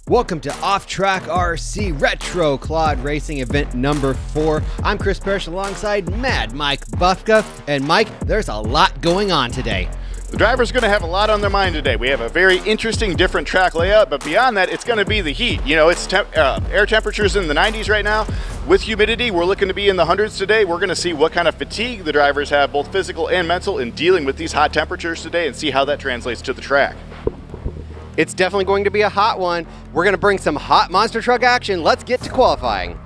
Welcome to OffTrack RC Retro Clod Racing Event number 4. I'm Chris Parrish alongside Mad Mike Bufka. And Mike, there's a lot going on today. The driver's going to have a lot on their mind today. We have a very interesting, different track layout, but beyond that, it's going to be the heat. You know, it's air temperatures in the 90s right now. With humidity, we're looking to be in the hundreds today. We're going to see what kind of fatigue the drivers have, both physical and mental, in dealing with these hot temperatures today and see how that translates to the track. It's definitely going to be a hot one. We're going to bring some hot monster truck action. Let's get to qualifying.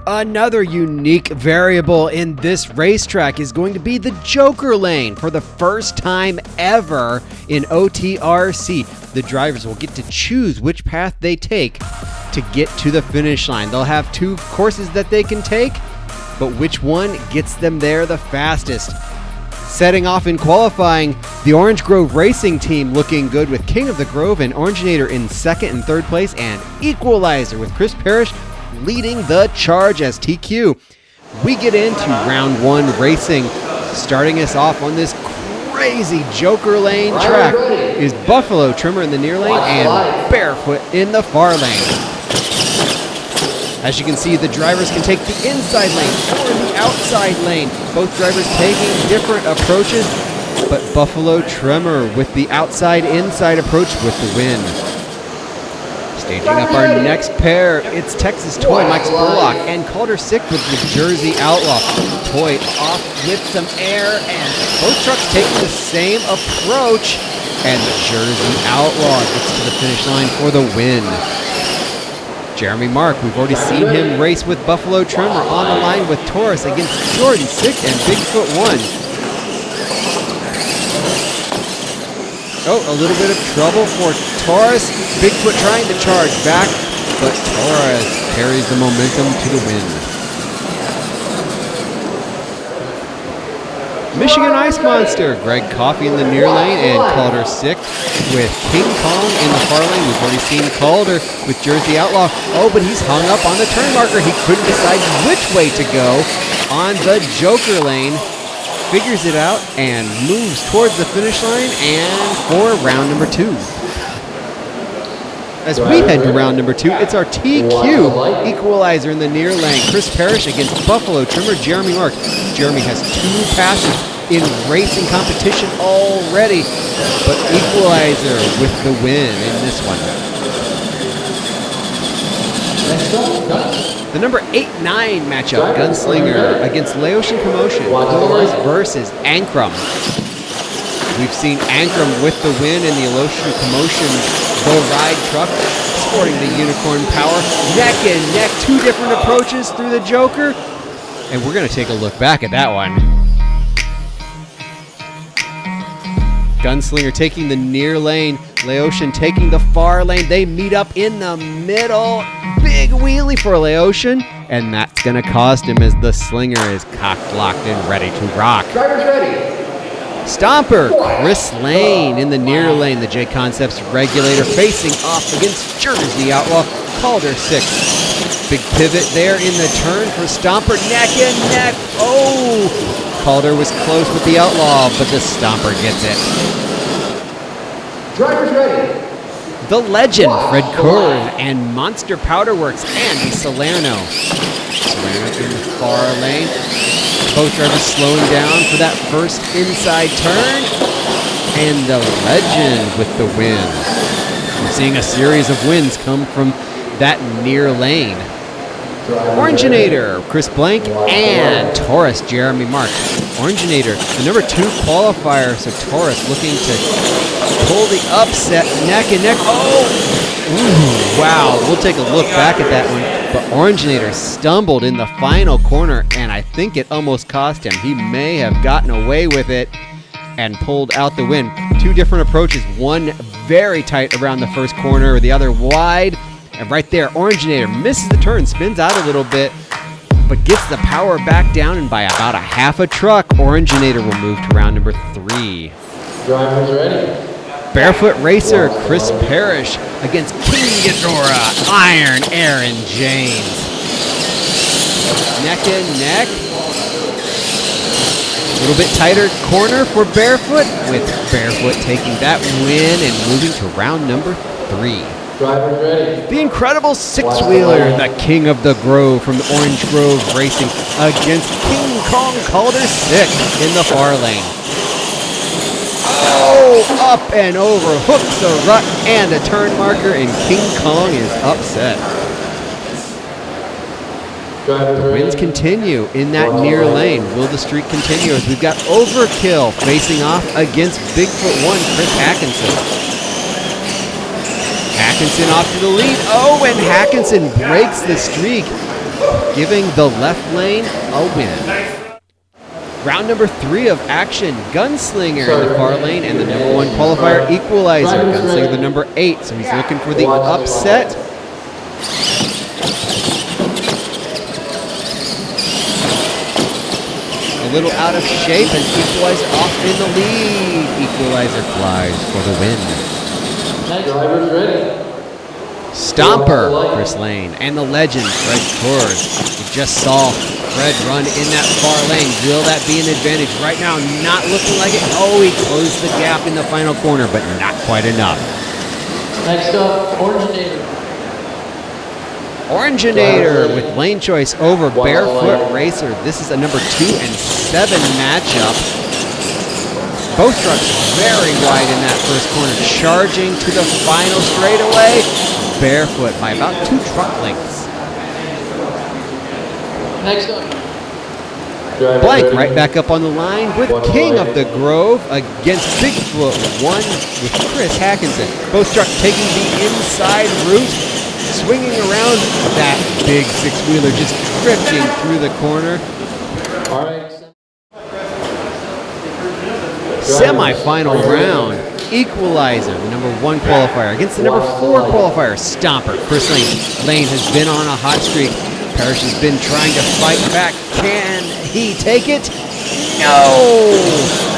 Another unique variable in this racetrack is going to be the Joker lane. For the first time ever in OTRC, the drivers will get to choose which path they take to get to the finish line. They'll have 2 courses that they can take, but which one gets them there the fastest? Setting off in qualifying, the Orange Grove Racing Team looking good with King of the Grove and Originator in 2nd and 3rd place, and Equalizer with Chris Parrish leading the charge as TQ. We get into round 1 racing. Starting us off on this crazy Joker lane track is Buffalo Trimmer in the near lane and Barefoot in the far lane. As you can see, the drivers can take the inside lane or the outside lane. Both drivers taking different approaches, but Buffalo Trimmer with the outside-inside approach with the win. Staging up our next pair, it's Texas Toy, Mike Spurlock, and Calder Sick with the Jersey Outlaw. Toy off with some air, and both trucks taking the same approach, and the Jersey Outlaw gets to the finish line for the win. Jeremy Mark, we've already seen him race with Buffalo Trimmer on the line with Taurus against Jordan Sick and Bigfoot 1. Oh, a little bit of trouble for Taurus. Bigfoot trying to charge back, but Taurus carries the momentum to the win. Michigan Ice Monster, Greg Coffey in the near lane and Calder Sick with King Kong in the far lane. We've already seen Calder with Jersey Outlaw. Oh, but he's hung up on the turn marker. He couldn't decide which way to go on the Joker lane. Figures it out and moves towards the finish line and for round number 2. As we head to round number 2, it's our TQ Equalizer in the near lane. Chris Parrish against Buffalo Trimmer, Jeremy Mark. Jeremy has 2 passes in racing competition already, but Equalizer with the win in this one. The number 8-9 matchup, Gunslinger against Laotian Commotion, Doors versus Ankrum. We've seen Ankrum with the win in the Laotian Commotion the ride truck, sporting the Unicorn Power. Neck and neck, 2 different approaches through the Joker. And we're going to take a look back at that one. Gunslinger taking the near lane, Laotian taking the far lane. They meet up in the middle. Big wheelie for Laotian, and that's going to cost him as the Slinger is cocked, locked, and ready to rock. Drivers ready. Stomper, Chris Lane in the near lane. The J Concepts regulator facing off against Jersey Outlaw. Calder Sick. Big pivot there in the turn for Stomper. Neck and neck. Oh! Calder was close with the Outlaw, but the Stomper gets it. Drivers ready. The Legend, Fred Curve, and Monster Powderworks, Andy Salerno. Salerno in the far lane. Both drivers slowing down for that first inside turn. And the Legend with the win. We're seeing a series of wins come from that near lane. Originator, Chris Blank, and Taurus, Jeremy Mark. Originator, the number 2 qualifier, so Taurus looking to pull the upset neck and neck. Oh! Ooh, wow, we'll take a look back at that one. But Originator stumbled in the final corner, and I think it almost cost him. He may have gotten away with it and pulled out the win. 2 different approaches, one very tight around the first corner, the other wide. And right there, Originator misses the turn, spins out a little bit, but gets the power back down, and by about a half a truck, Originator will move to round number 3. Drivers ready. Barefoot Racer, Chris Parrish against King Ghidorah, Iron Aaron James. Neck and neck. A little bit tighter corner for Barefoot, with Barefoot taking that win and moving to round number 3. Drivers ready. The incredible six-wheeler, the king of the Grove from the Orange Grove Racing against King Kong Calder 6 in the far lane. Oh, up and over, hooks a rut and a turn marker, and King Kong is upset. Drivers ready. Winds continue in that near lane. Will the streak continue as we've got Overkill facing off against Bigfoot 1, Chris Hackinson. Hackinson off to the lead. Oh, and Hackinson breaks the streak, giving the left lane a win. Round number 3 of action. Gunslinger in the far lane and the number 1 qualifier Equalizer. Gunslinger the number 8, so he's looking for the upset. A little out of shape and Equalizer off in the lead. Equalizer flies for the win. Drivers ready. Stomper, Chris Lane, and the legend, Fred Coors. We just saw Fred run in that far lane. Will that be an advantage? Right now, not looking like it. Oh, he closed the gap in the final corner, but not quite enough. Next up, Originator. Originator with lane choice over Barefoot Racer. This is a number 2 and 7 matchup. Both trucks very wide in that first corner, charging to the final straightaway. Barefoot by about 2 truck lengths. Next up. Blank right back up on the line with King of the Grove against Bigfoot 1 with Chris Hackinson. Both trucks taking the inside route, swinging around that big six-wheeler, just drifting through the corner. All right. Semi-final round. Equalizer, the number 1 qualifier against the number 4 qualifier, Stomper. Chris Lane. Lane has been on a hot streak. Parrish has been trying to fight back. Can he take it? No!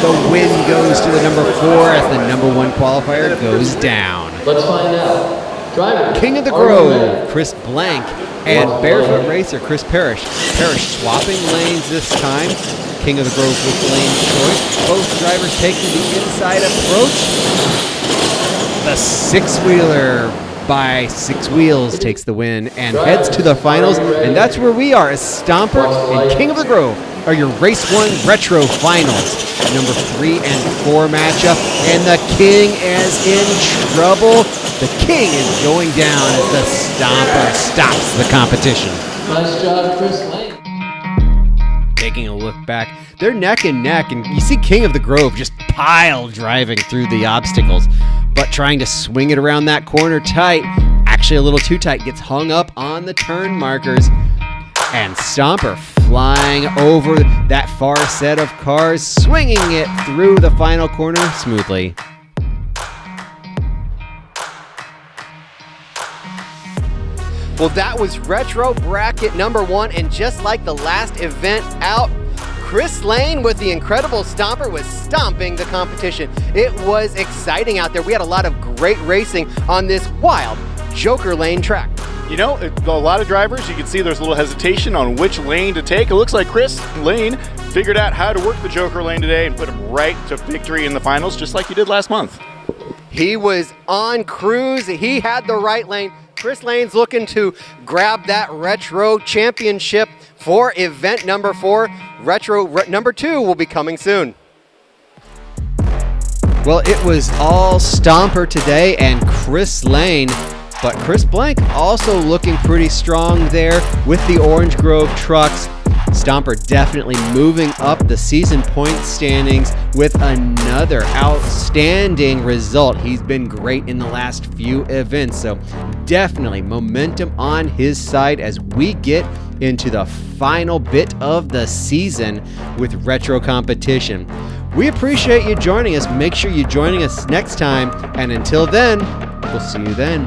The win goes to the number 4 as the number 1 qualifier goes down. Let's find out. Driver. King of the Grove, Chris Blank, and Barefoot Racer, Chris Parrish. Parrish swapping lanes this time. King of the Grove with lane choice. Both drivers taking the inside approach. The six-wheeler by 6 wheels takes the win and heads to the finals. And that's where we are as Stomper and King of the Grove are your Race 1 Retro Finals. Number 3 and 4 matchup. And the King is in trouble. The King is going down as the Stomper stops the competition. Nice job, Chris Lane. Taking a look back, they're neck and neck, and you see King of the Grove just pile driving through the obstacles, but trying to swing it around that corner tight, actually a little too tight, gets hung up on the turn markers, and Stomper flying over that far set of cars, swinging it through the final corner smoothly. Well, that was Retro Bracket number 1, and just like the last event out, Chris Lane with the incredible Stomper was stomping the competition. It was exciting out there. We had a lot of great racing on this wild Joker Lane track. You know, a lot of drivers, you can see there's a little hesitation on which lane to take. It looks like Chris Lane figured out how to work the Joker Lane today and put him right to victory in the finals, just like he did last month. He was on cruise. He had the right lane. Chris Lane's looking to grab that Retro Championship for event number 4. Retro number 2 will be coming soon. Well, it was all Stomper today and Chris Lane, but Chris Blank also looking pretty strong there with the Orange Grove trucks. Stomper definitely moving up the season point standings with another outstanding result. He's been great in the last few events, so definitely momentum on his side as we get into the final bit of the season with retro competition. We appreciate you joining us. Make sure you're joining us next time, and until then, we'll see you then.